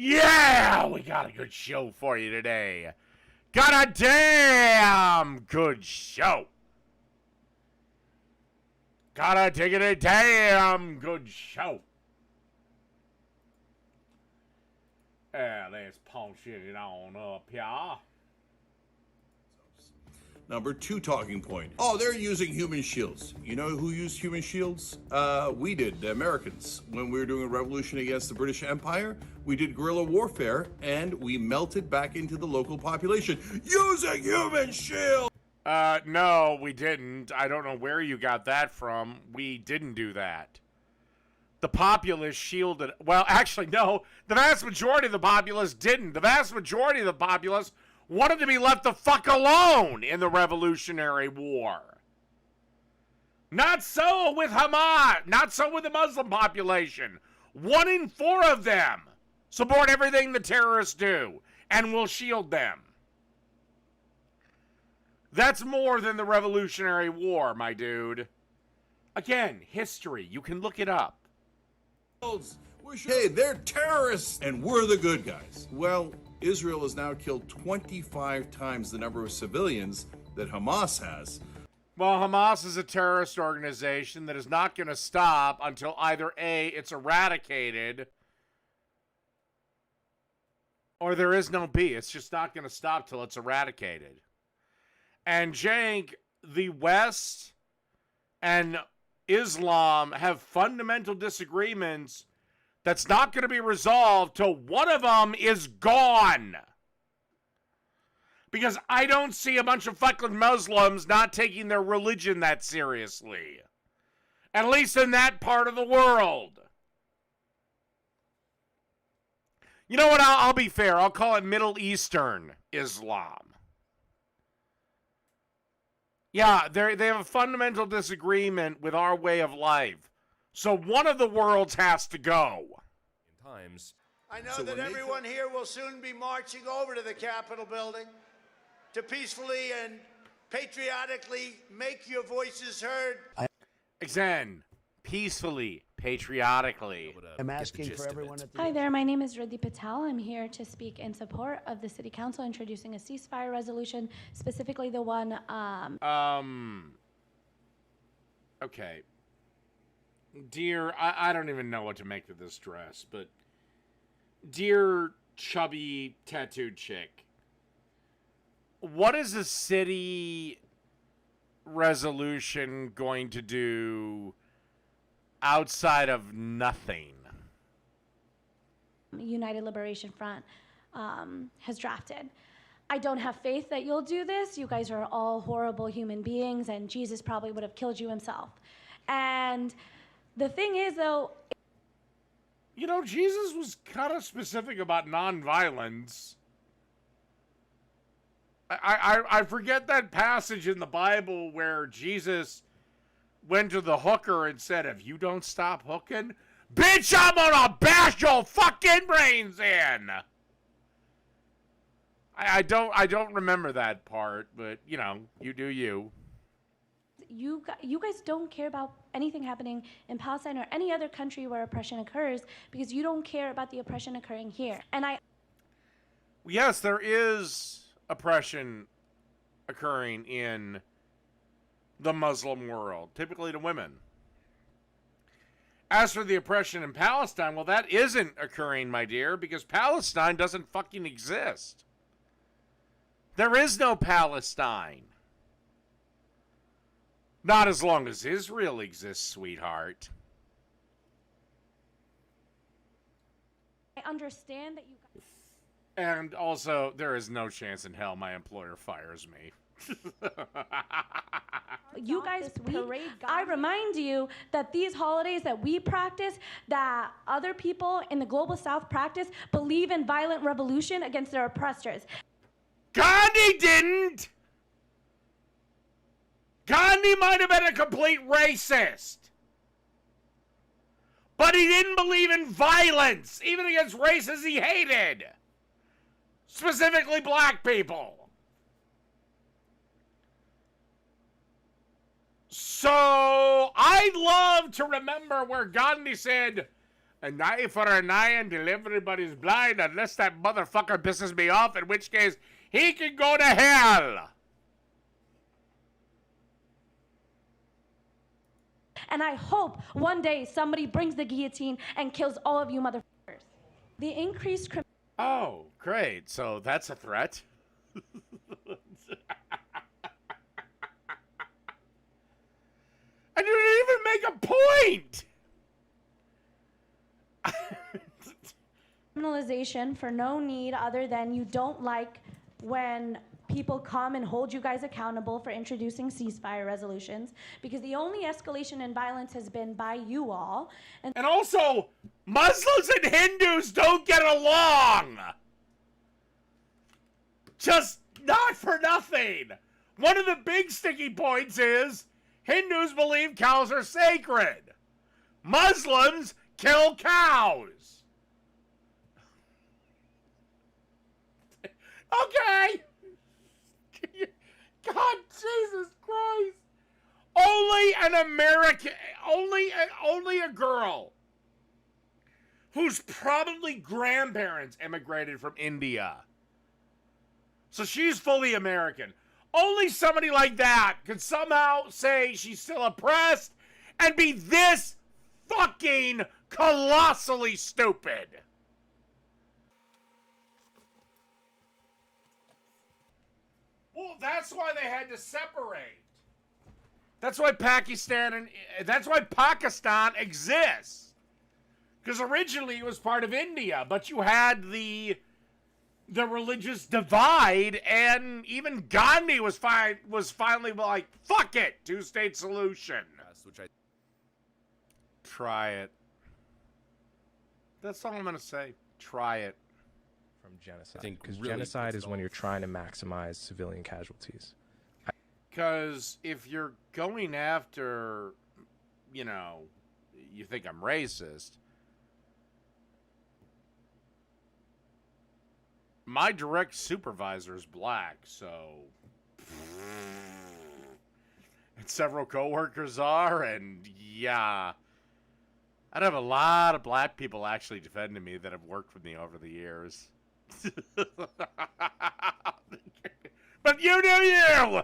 Yeah, we got a good show for you today. Got a damn good show. Gotta take it a damn good show. Let's punch it on up here. Number 2 talking point. Oh, they're using human shields. You know who used human shields? We did, the Americans. When we were doing a revolution against the British Empire, we did guerrilla warfare and we melted back into the local population using human shields. No, we didn't. I don't know where you got that from. We didn't do that. The populace shielded. Well, actually, no. The vast majority of the populace didn't. The vast majority of the populace wanted to be left the fuck alone in the Revolutionary War. Not so with Hamas. Not so with the Muslim population. 1 in 4 of them support everything the terrorists do and will shield them. That's more than the Revolutionary War, my dude. Again, history. You can look it up. Hey, they're terrorists and we're the good guys. Well, Israel has now killed 25 times the number of civilians that Hamas has. Well, Hamas is a terrorist organization that is not going to stop until either A, it's eradicated, or there is no B. It's just not going to stop till it's eradicated. And Jank, the West and Islam have fundamental disagreements that's not going to be resolved till one of them is gone. Because I don't see a bunch of fucking Muslims not taking their religion that seriously. At least in that part of the world. You know what? I'll be fair. I'll call it Middle Eastern Islam. Yeah, they have a fundamental disagreement with our way of life. So one of the worlds has to go. In times. I know that everyone here will soon be marching over to the Capitol building to peacefully and patriotically make your voices heard. Again, peacefully, patriotically. I'm asking for everyone at the... Hi there, my name is Riddhi Patel. I'm here to speak in support of the City Council introducing a ceasefire resolution, specifically the one... Okay. Dear, I don't even know what to make of this dress, but... Dear chubby tattooed chick, what is a city resolution going to do outside of nothing? United Liberation Front has drafted. I don't have faith that you'll do this. You guys are all horrible human beings, and Jesus probably would have killed you himself. And the thing is, though... You know, Jesus was kind of specific about nonviolence. I forget that passage in the Bible where Jesus went to the hooker and said, if you don't stop hooking, bitch, I'm gonna bash your fucking brains in. I don't remember that part, but, you know, you do you. You guys don't care about anything happening in Palestine or any other country where oppression occurs because you don't care about the oppression occurring here. And Yes, there is oppression occurring in the Muslim world, typically to women. As for the oppression in Palestine, well, that isn't occurring, my dear, because Palestine doesn't fucking exist. There is no Palestine. Not as long as Israel exists, sweetheart. I understand that you guys... And also, there is no chance in hell my employer fires me. You guys, I remind you that these holidays that we practice, that other people in the global south practice, believe in violent revolution against their oppressors. Gandhi didn't! Gandhi might have been a complete racist. But he didn't believe in violence, even against races he hated. Specifically black people. So, I'd love to remember where Gandhi said, An eye for an eye until everybody's blind, unless that motherfucker pisses me off, in which case he can go to hell. And I hope one day somebody brings the guillotine and kills all of you motherfuckers. The increased Oh, great. So that's a threat. I didn't even make a point. criminalization for no need other than you don't like when people come and hold you guys accountable for introducing ceasefire resolutions, because the only escalation in violence has been by you all. And also, Muslims and Hindus don't get along. Just not for nothing. One of the big sticky points is Hindus believe cows are sacred. Muslims kill cows. Okay. God, Jesus Christ. Only an American, only a girl whose probably grandparents immigrated from India. So she's fully American. Only somebody like that could somehow say she's still oppressed and be this fucking colossally stupid. Well, that's why they had to separate. That's why Pakistan exists. Because originally it was part of India, but you had the religious divide, and even Gandhi was finally like, fuck it, two-state solution. Try it. That's all I'm gonna say. Try it. From genocide, because really genocide is when you're trying to maximize civilian casualties. Because if you're going after, you think I'm racist, my direct supervisor is black, so, and several coworkers are, and yeah, I'd have a lot of black people actually defending me that have worked with me over the years. But you do you!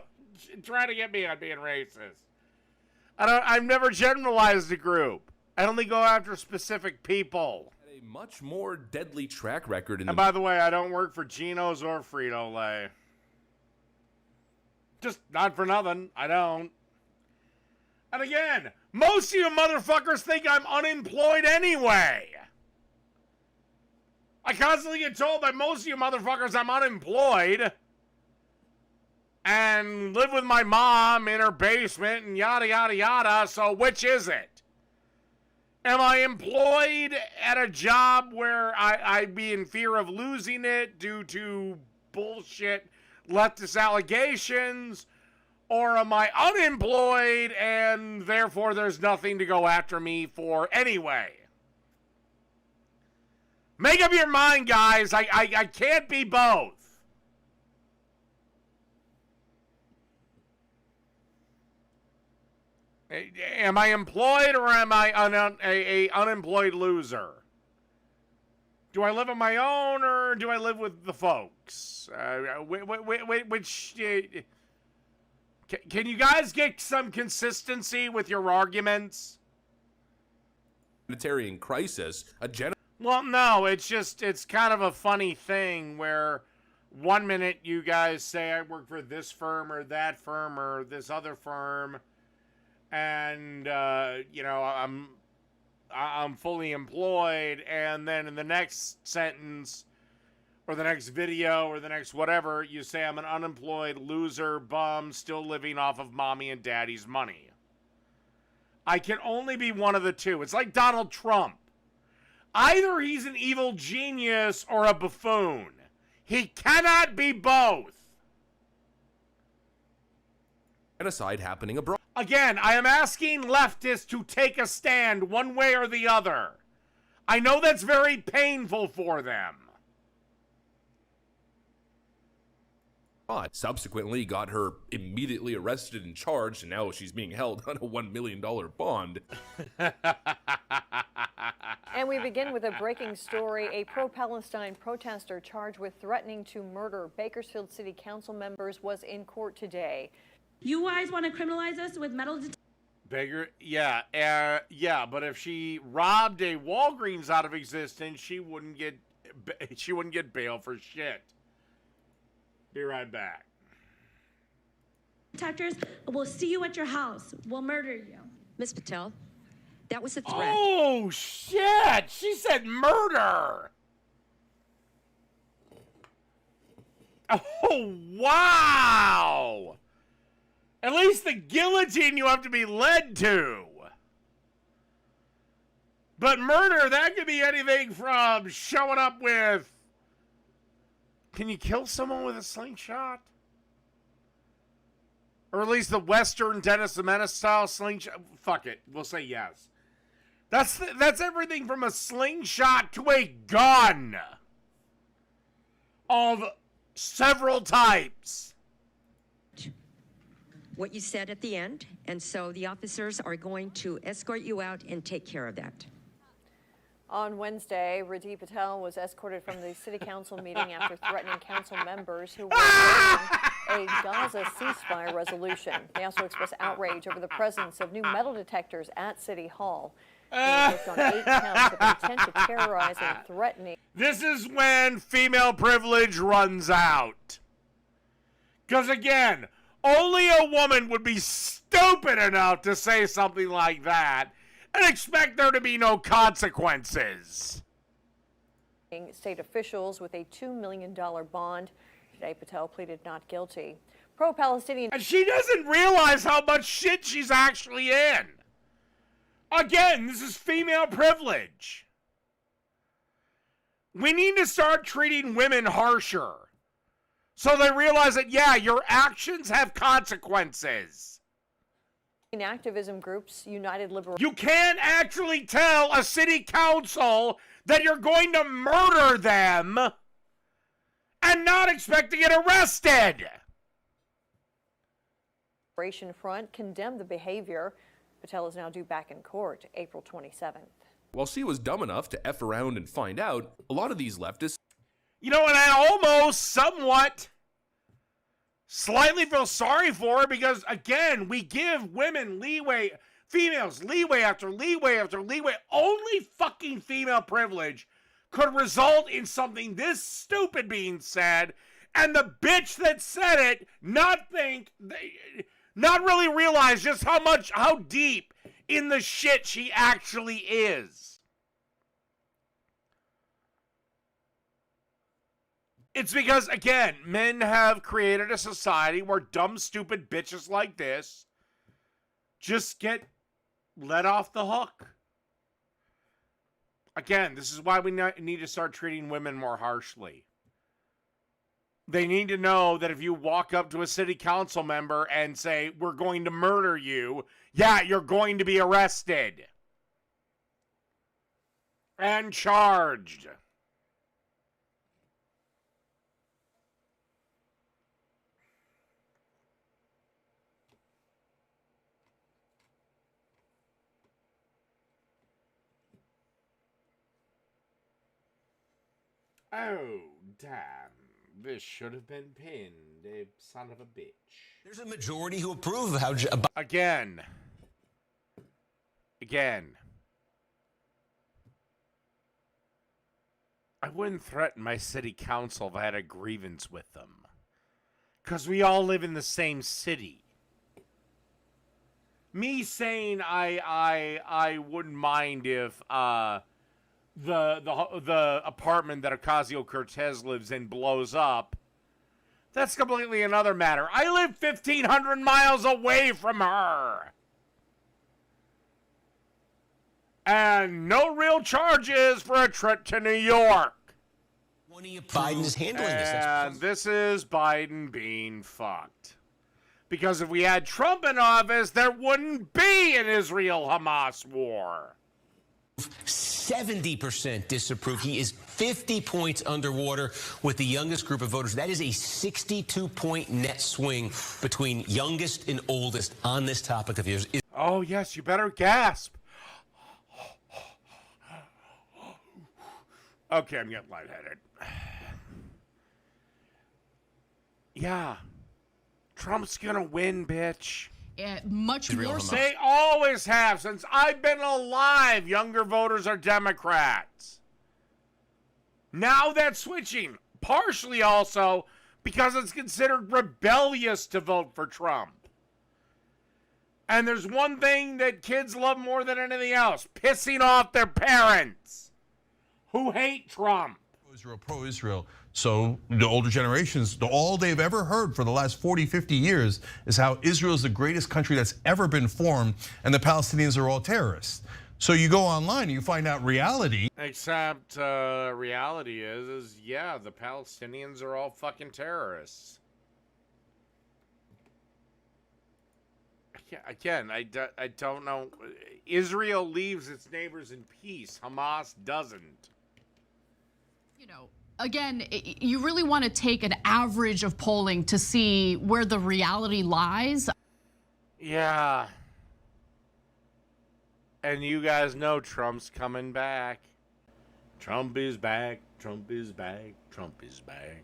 Try to get me on being racist. I've never generalized a group. I only go after specific people. A much more deadly track record in And by the way, I don't work for Geno's or Frito-Lay. Just not for nothing. I don't. And again, most of you motherfuckers think I'm unemployed anyway. I constantly get told by most of you motherfuckers I'm unemployed and live with my mom in her basement and yada, yada, yada. So which is it? Am I employed at a job where I'd be in fear of losing it due to bullshit leftist allegations? Or am I unemployed and therefore there's nothing to go after me for anyway? Make up your mind, guys. I can't be both. Am I employed or am I a unemployed loser? Do I live on my own or do I live with the folks? Can you guys get some consistency with your arguments? humanitarian crisis, Well, no, it's kind of a funny thing where 1 minute you guys say I work for this firm or that firm or this other firm, and I'm fully employed, and then in the next sentence or the next video or the next whatever, you say I'm an unemployed loser bum still living off of mommy and daddy's money. I can only be one of the two. It's like Donald Trump. Either he's an evil genius or a buffoon. He cannot be both. genocide happening abroad. Again, I am asking leftists to take a stand one way or the other. I know that's very painful for them. Subsequently got her immediately arrested and charged, and now she's being held on a $1 million bond. And we begin with a breaking story. A pro-Palestine protester charged with threatening to murder Bakersfield City Council members was in court today. You guys want to criminalize us with metal detectors? Yeah, but if she robbed a Walgreens out of existence, she wouldn't get bail for shit. Be right back. Detectors, we'll see you at your house. We'll murder you. Ms. Patel, that was a threat. Oh, shit! She said murder! Oh, wow! At least the guillotine you have to be led to. But murder, that could be anything from showing up with... Can you kill someone with a slingshot? Or at least the Western Dennis the Menace style slingshot. Fuck it. We'll say yes. That's everything from a slingshot to a gun. Of several types. What you said at the end, and so the officers are going to escort you out and take care of that. On Wednesday, Radi Patel was escorted from the city council meeting after threatening council members who were opposing a Gaza ceasefire resolution. They also expressed outrage over the presence of new metal detectors at City Hall. He was hooked on 8 counts of intent to terrorize and threatening. This is when female privilege runs out. Because again, only a woman would be stupid enough to say something like that and expect there to be no consequences. State officials with a $2 million bond. Today, Patel pleaded not guilty. Pro-Palestinian. And she doesn't realize how much shit she's actually in. Again, this is female privilege. We need to start treating women harsher. So they realize that, yeah, your actions have consequences. Activism groups, United Liberal. You can't actually tell a city council that you're going to murder them and not expect to get arrested. Liberation Front condemned the behavior. Patel is now due back in court April 27th. While she was dumb enough to F around and find out, a lot of these leftists... You know, and I almost somewhat slightly feel sorry for her because, again, we give women leeway, females leeway after leeway after leeway. Only fucking female privilege could result in something this stupid being said, and the bitch that said it not really realize just how deep in the shit she actually is. It's because, again, men have created a society where dumb, stupid bitches like this just get let off the hook. Again, this is why we need to start treating women more harshly. They need to know that if you walk up to a city council member and say, we're going to murder you, yeah, you're going to be arrested and charged. Oh, damn. This should have been pinned, a son of a bitch. There's a majority who approve of how... Again. I wouldn't threaten my city council if I had a grievance with them. Because we all live in the same city. Me saying I wouldn't mind if, the apartment that Ocasio-Cortez lives in blows up, that's completely another matter. I live 1,500 miles away from her. And no real charges for a trip to New York. Biden is handling this. And this is Biden being fucked. Because if we had Trump in office, there wouldn't be an Israel-Hamas war. 70% disapprove. He is 50 points underwater with the youngest group of voters. That is a 62-point net swing between youngest and oldest on this topic of yours. Oh, yes, you better gasp. Okay, I'm getting lightheaded. Yeah. Trump's gonna win, bitch. Much more so. They always have. Since I've been alive, younger voters are Democrats. Now that's switching. Partially also because it's considered rebellious to vote for Trump. And there's one thing that kids love more than anything else: pissing off their parents who hate Trump. Pro-Israel. So the older generations, all they've ever heard for the last 40, 50 years is how Israel is the greatest country that's ever been formed and the Palestinians are all terrorists. So you go online and you find out reality. Except reality is yeah, the Palestinians are all fucking terrorists. Again, I don't know. Israel leaves its neighbors in peace. Hamas doesn't. You know, again, you really want to take an average of polling to see where the reality lies. Yeah. And you guys know Trump's coming back. Trump is back. Trump is back. Trump is back.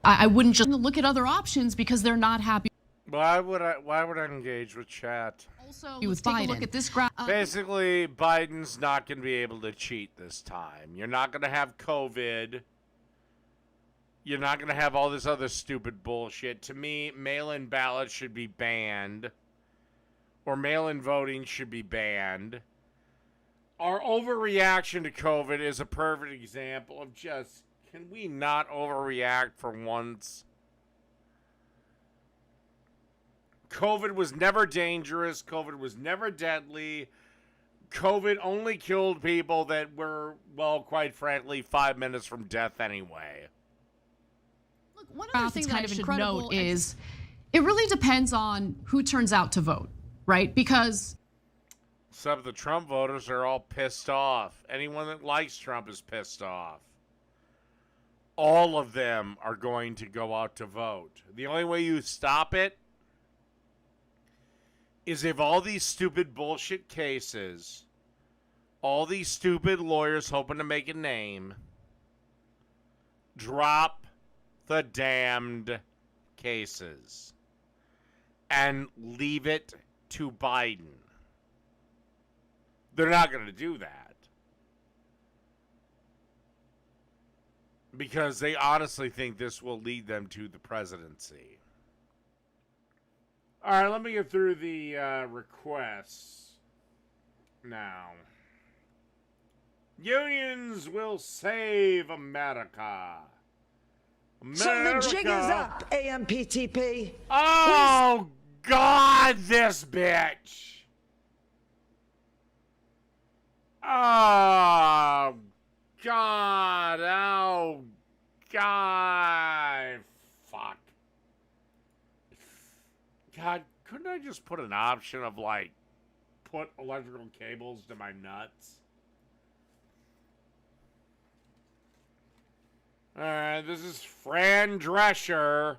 I wouldn't just look at other options because they're not happy. Why would I engage with chat? Also, let's take a look at this graph. Basically, Biden's not going to be able to cheat this time. You're not going to have COVID. You're not going to have all this other stupid bullshit. To me, mail-in ballots should be banned. Or mail-in voting should be banned. Our overreaction to COVID is a perfect example of just, can we not overreact for once? COVID was never dangerous. COVID was never deadly. COVID only killed people that were, well, quite frankly, 5 minutes from death anyway. Look, one other thing that I should note is it really depends on who turns out to vote, right? Because some of the Trump voters are all pissed off. Anyone that likes Trump is pissed off. All of them are going to go out to vote. The only way you stop it is if all these stupid bullshit cases, all these stupid lawyers hoping to make a name, drop the damned cases and leave it to Biden. They're not going to do that because they honestly think this will lead them to the presidency. All right, let me get through the requests now. Unions will save America. So the jig is up, AMPTP. Oh, God, this bitch. Oh, God. Oh, God. Fuck. God, couldn't I just put an option of, like, put electrical cables to my nuts? Alright, this is Fran Drescher.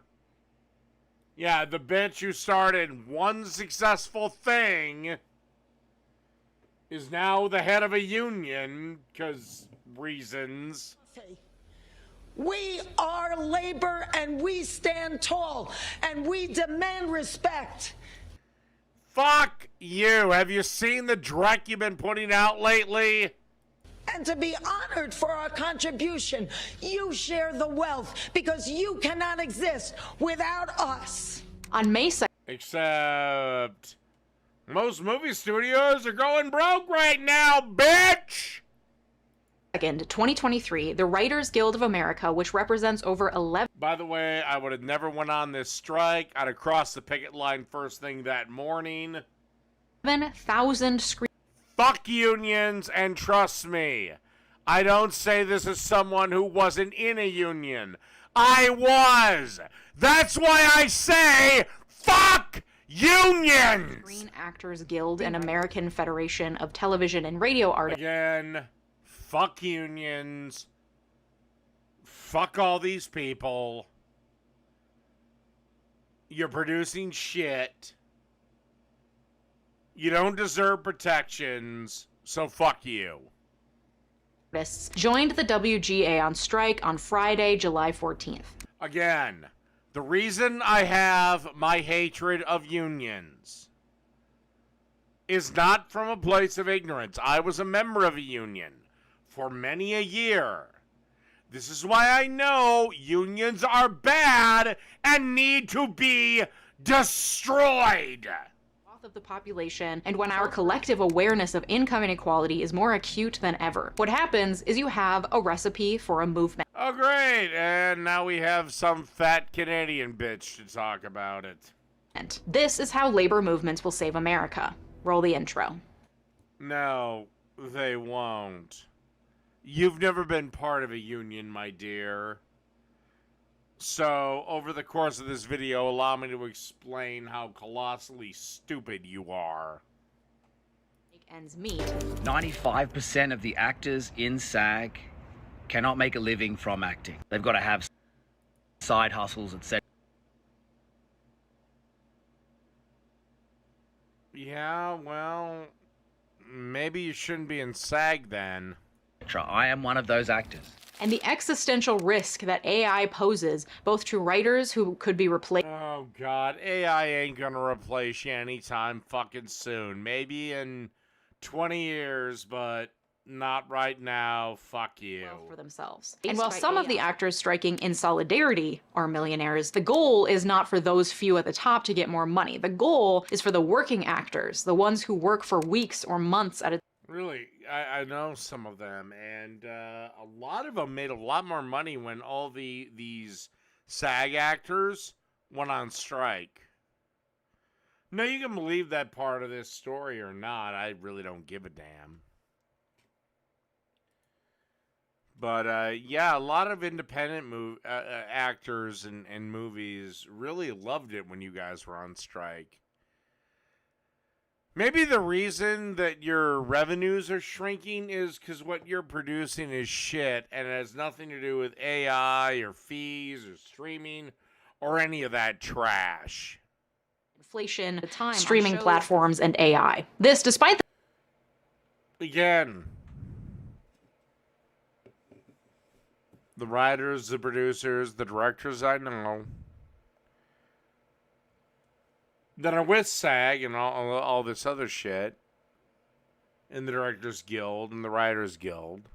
Yeah, the bitch who started one successful thing is now the head of a union, because reasons. We are labor and we stand tall and we demand respect. Fuck you. Have you seen the dreck you've been putting out lately? And to be honored for our contribution, you share the wealth because you cannot exist without us. On May 2nd. Except most movie studios are going broke right now, bitch! 2023, the Writers Guild of America, which represents over 11. By the way, I would have never went on this strike. I'd have crossed the picket line first thing that morning. 7,000 screen. Fuck unions, and trust me, I don't say this as someone who wasn't in a union. I was. That's why I say fuck unions. Screen Actors Guild and American Federation of Television and Radio Artists. Again. Fuck unions. Fuck all these people. You're producing shit. You don't deserve protections, so fuck you. joined the WGA on strike on Friday, July 14th. Again, the reason I have my hatred of unions is not from a place of ignorance. I was a member of a union for many a year. This is why I know unions are bad and need to be destroyed. Of the population, and when our collective awareness of income inequality is more acute than ever. What happens is you have a recipe for a movement. Oh, great. And now we have some fat Canadian bitch to talk about it. And this is how labor movements will save America. Roll the intro. No, they won't. You've never been part of a union, my dear. So, over the course of this video, allow me to explain how colossally stupid you are. Make ends meet. 95% of the actors in SAG cannot make a living from acting. They've got to have side hustles, etc. Yeah, well, maybe you shouldn't be in SAG then. I am one of those actors. And the existential risk that AI poses, both to writers who could be replaced. Oh, God. AI ain't gonna replace you anytime fucking soon. Maybe in 20 years, but not right now. Fuck you. For themselves. And while some of the actors striking in solidarity are millionaires, the goal is not for those few at the top to get more money. The goal is for the working actors, the ones who work for weeks or months at a time. Really, I know some of them, and a lot of them made a lot more money when all these SAG actors went on strike. Now, you can believe that part of this story or not. I really don't give a damn. But, yeah, a lot of independent actors and movies really loved it when you guys were on strike. Maybe the reason that your revenues are shrinking is because what you're producing is shit and it has nothing to do with AI or fees or streaming or any of that trash. Inflation, streaming platforms, and AI. This, despite the... Again, the writers, the producers, the directors I know that are with SAG and all this other shit, and the Directors Guild and the Writers Guild,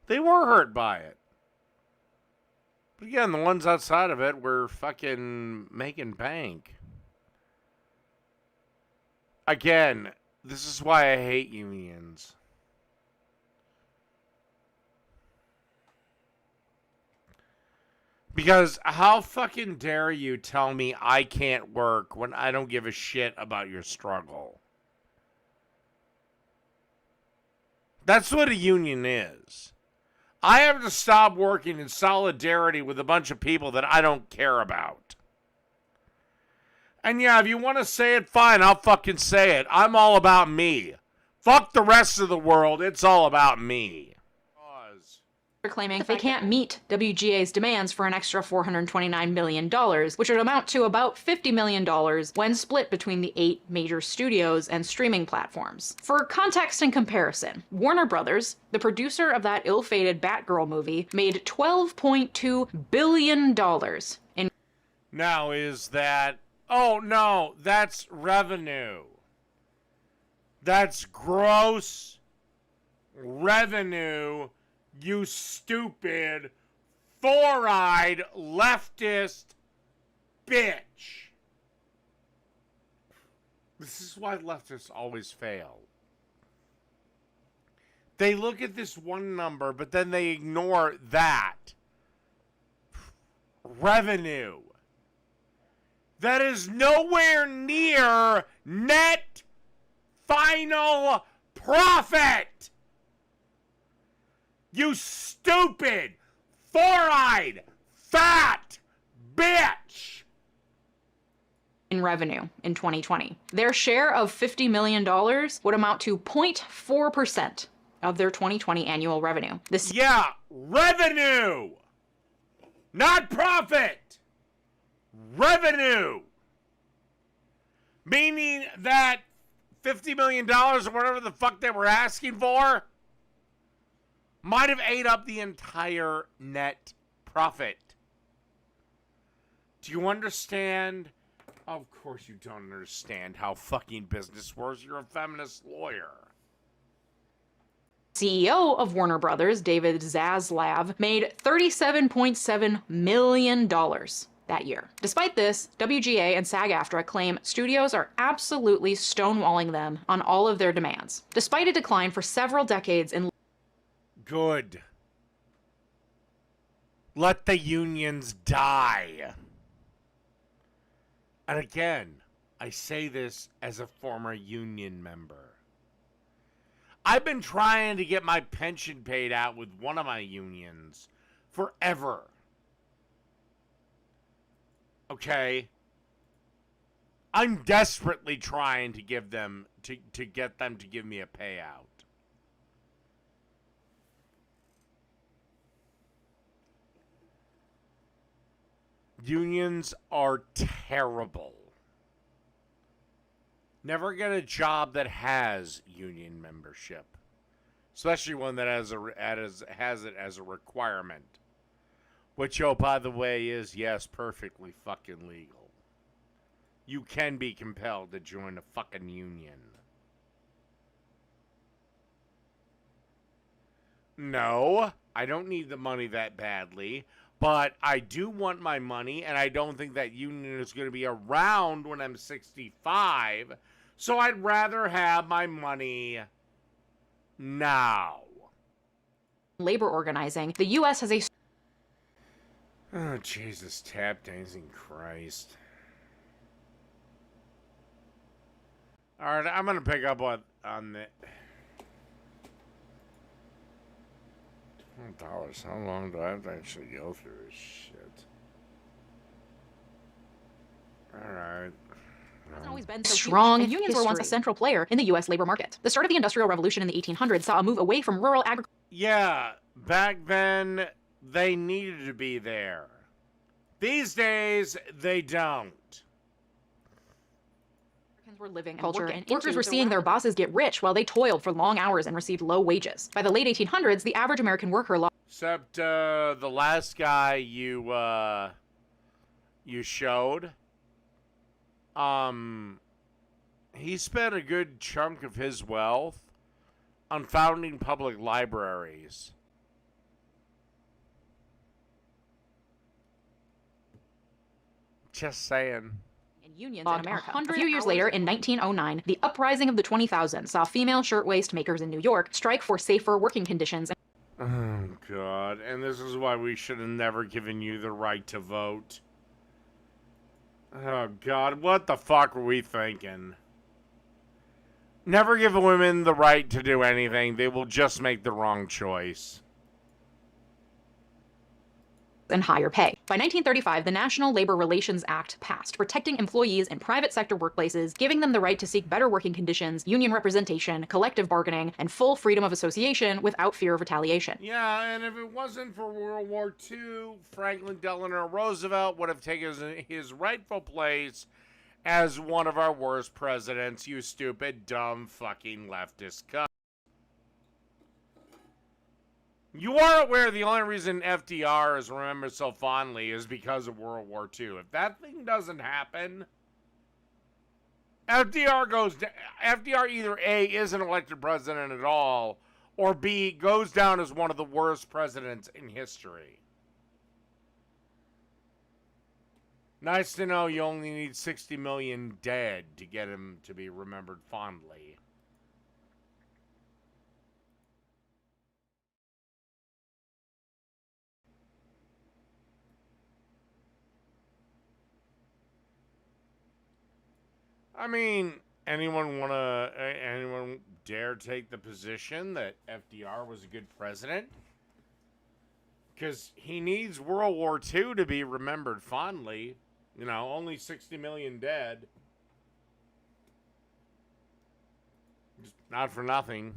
they were hurt by it. But again, the ones outside of it were fucking making bank. Again, this is why I hate unions. Because how fucking dare you tell me I can't work when I don't give a shit about your struggle? That's what a union is. I have to stop working in solidarity with a bunch of people that I don't care about. And yeah, if you want to say it, fine, I'll fucking say it. I'm all about me. Fuck the rest of the world, it's all about me. Claiming they can't meet WGA's demands for an extra $429 million, which would amount to about $50 million when split between the 8 major studios and streaming platforms. For context and comparison, Warner Brothers, the producer of that ill-fated Batgirl movie, made $12.2 billion in... Now is that... Oh, no, that's revenue. That's gross revenue. You stupid, four-eyed leftist bitch. This is why leftists always fail. They look at this one number, but then they ignore that. Revenue. That is nowhere near net final profit. You stupid, four-eyed, fat bitch! In revenue in 2020. Their share of $50 million would amount to 0.4% of their 2020 annual revenue. Yeah, revenue! Not profit! Revenue! Meaning that $50 million or whatever the fuck they were asking for might have ate up the entire net profit. Do you understand? Of course you don't understand how fucking business works. You're a feminist lawyer. CEO of Warner Brothers, David Zaslav, made $37.7 million that year. Despite this, WGA and SAG-AFTRA claim studios are absolutely stonewalling them on all of their demands. Despite a decline for several decades in... Good. Let the unions die. And again, I say this as a former union member. I've been trying to get my pension paid out with one of my unions forever. Okay? I'm desperately trying to give them to get them to give me a payout. Unions are terrible. Never get a job that has union membership, especially one that has it as a requirement. Which, oh, by the way, is, yes, perfectly fucking legal. You can be compelled to join a fucking union. No, I don't need the money that badly. But I do want my money, and I don't think that union is going to be around when I'm 65. So I'd rather have my money now. Labor organizing, the U.S. has a... Oh, Jesus, tap dancing Christ. All right, I'm going to pick up on the... $12. How long do I have to actually go through this shit? Alright. Hasn't always been so strong, and unions were once a central player in the U.S. labor market. The start of the Industrial Revolution in the 1800s saw a move away from rural agriculture. Yeah, back then, they needed to be there. These days, they don't. Were living culture, and workers were seeing their bosses get rich while they toiled for long hours and received low wages. By the late 1800s, the average American worker lost... Except the last guy you showed, he spent a good chunk of his wealth on founding public libraries. Just saying. Unions in America. A few years later, in 1909, the uprising of the 20,000 saw female shirtwaist makers in New York strike for safer working conditions. Oh, God. And this is why we should have never given you the right to vote. Oh, God. What the fuck were we thinking? Never give women the right to do anything. They will just make the wrong choice. And higher pay. By 1935, the National Labor Relations Act passed, protecting employees in private sector workplaces, giving them the right to seek better working conditions, union representation, collective bargaining, and full freedom of association without fear of retaliation. Yeah, and if it wasn't for World War II, Franklin Delano Roosevelt would have taken his rightful place as one of our worst presidents, you stupid, dumb, fucking leftist cunt. You are aware the only reason FDR is remembered so fondly is because of World War II. If that thing doesn't happen, FDR either A, isn't elected president at all, or B, goes down as one of the worst presidents in history. Nice to know you only need 60 million dead to get him to be remembered fondly. I mean, anyone dare take the position that FDR was a good president? Because he needs World War II to be remembered fondly. You know, only 60 million dead. Just not for nothing.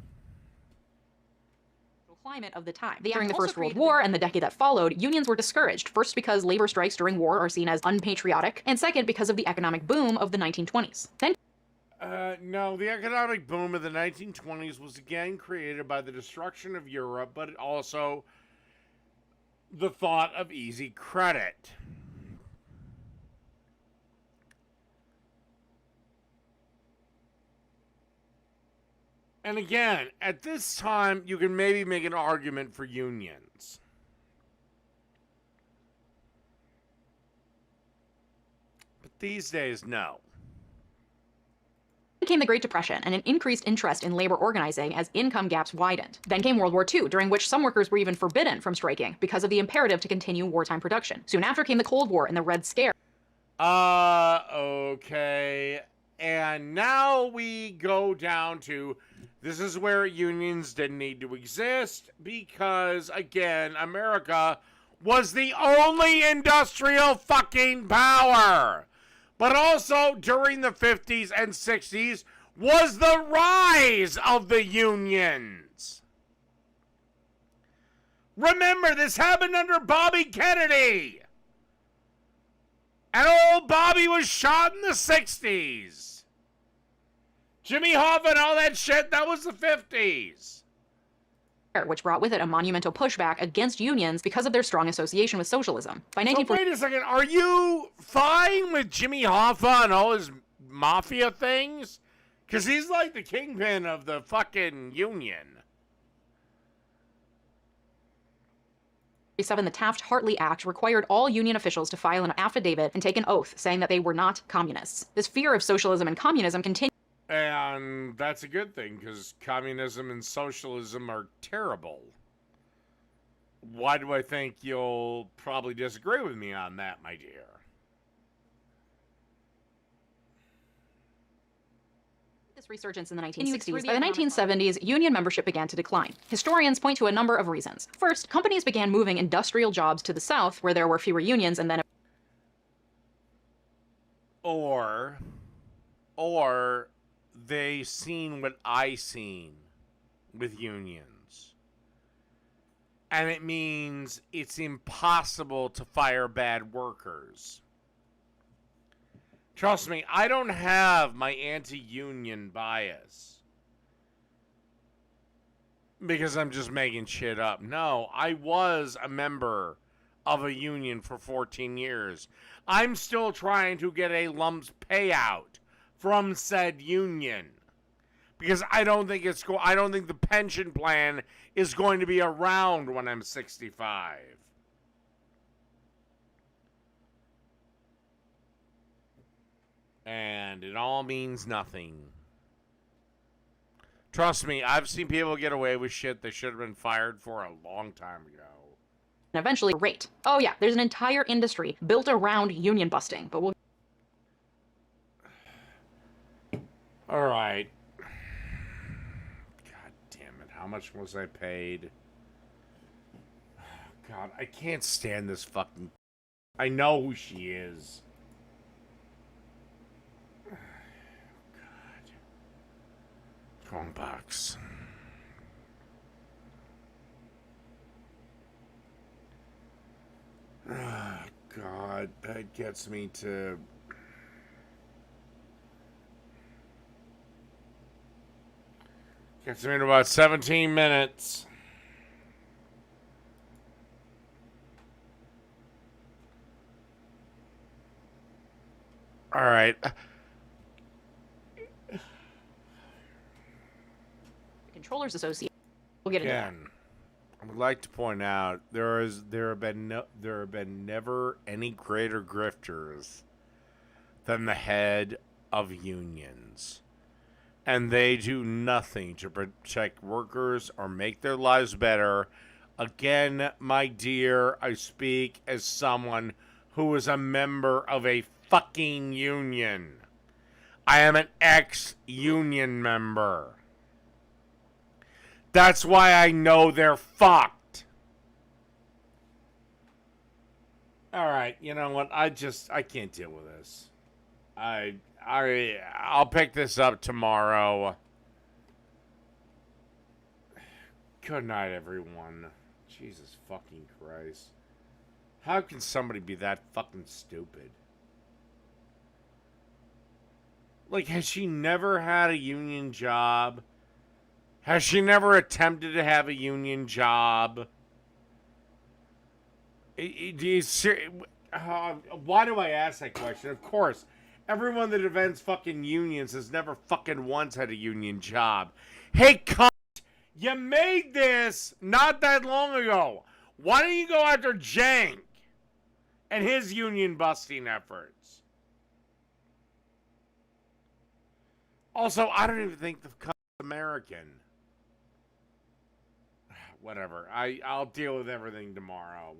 Climate of the time. During the First World War and the decade that followed, unions were discouraged, first because labor strikes during war are seen as unpatriotic, and second because of the economic boom of the 1920s. Then No, the economic boom of the 1920s was again created by the destruction of Europe, but also the thought of easy credit. And again, at this time, you can maybe make an argument for unions. But these days, no. Came the Great Depression and an increased interest in labor organizing as income gaps widened. Then came World War II, during which some workers were even forbidden from striking because of the imperative to continue wartime production. Soon after came the Cold War and the Red Scare. Okay. And now we go down to, this is where unions didn't need to exist because, again, America was the only industrial fucking power. But also during the 50s and 60s was the rise of the unions. Remember, this happened under Bobby Kennedy. And old Bobby was shot in the 60s. Jimmy Hoffa and all that shit, that was the 50s. Which brought with it a monumental pushback against unions because of their strong association with socialism. By 1940, wait a second, are you fine with Jimmy Hoffa and all his mafia things? Because he's like the kingpin of the fucking union. The Taft-Hartley Act required all union officials to file an affidavit and take an oath saying that they were not communists. This fear of socialism and communism continued. And that's a good thing, because communism and socialism are terrible. Why do I think you'll probably disagree with me on that, my dear? This resurgence in the 1960s. By the 1970s, union membership began to decline. Historians point to a number of reasons. First, companies began moving industrial jobs to the South, where there were fewer unions, and then... Or they seen what I seen with unions. And it means it's impossible to fire bad workers. Trust me, I don't have my anti-union bias. Because I'm just making shit up. No, I was a member of a union for 14 years. I'm still trying to get a lump payout from said union, because I don't think the pension plan is going to be around when I'm 65. And it all means nothing. Trust me, I've seen people get away with shit they should have been fired for a long time ago. And eventually, rate. Oh yeah, there's an entire industry built around union busting, but we'll... All right. God damn it. How much was I paid? God, I can't stand this fucking... I know who she is. God. Wrong box. Oh, God, that gets me to... Gets me in about 17 minutes. All right. Controllers Association. We'll get into that. Again, I would like to point out there have been never any greater grifters than the head of unions. And they do nothing to protect workers or make their lives better. Again, my dear, I speak as someone who is a member of a fucking union. I am an ex-union member. That's why I know they're fucked. Alright, you know what? I can't deal with this. I'll pick this up tomorrow. Good night, everyone. Jesus fucking Christ. How can somebody be that fucking stupid? Like, has she never had a union job? Has she never attempted to have a union job? Why do I ask that question? Of course, everyone that defends fucking unions has never fucking once had a union job. Hey, cunt, you made this not that long ago. Why don't you go after Jank and his union busting efforts? Also, I don't even think the cunt's American. Whatever. I'll deal with everything tomorrow.